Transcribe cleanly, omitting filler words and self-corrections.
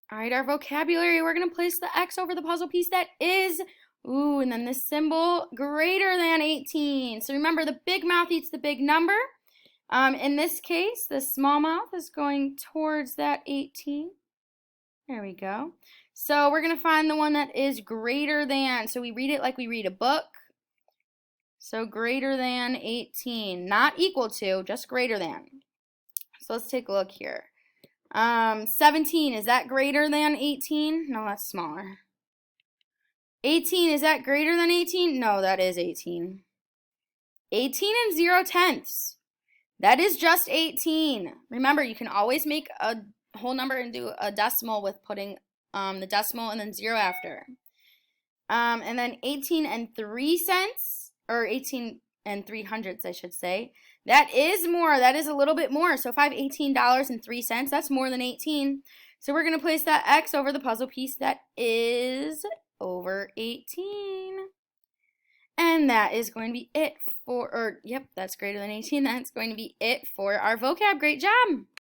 All right, our vocabulary, we're going to place the X over the puzzle piece that is, ooh, and then this symbol greater than 18. So remember, the big mouth eats the big number. In this case, the small mouth is going towards that 18. There we go. So we're going to find the one that is greater than. So we read it like we read a book. So greater than 18. Not equal to, just greater than. So let's take a look here. 17, is that greater than 18? No, that's smaller. 18, is that greater than 18? No, that is 18. 18 and 0/10. That is just 18. Remember, you can always make a whole number and do a decimal with putting the decimal and then 0 after. And then 18 and 3 cents, or 18 and 300ths, I should say. That is more. That is a little bit more. So if I have $18.03, that's more than 18. So we're going to place that X over the puzzle piece that is over 18. And that is going to be it for, yep, that's greater than 18. That's going to be it for our vocab. Great job.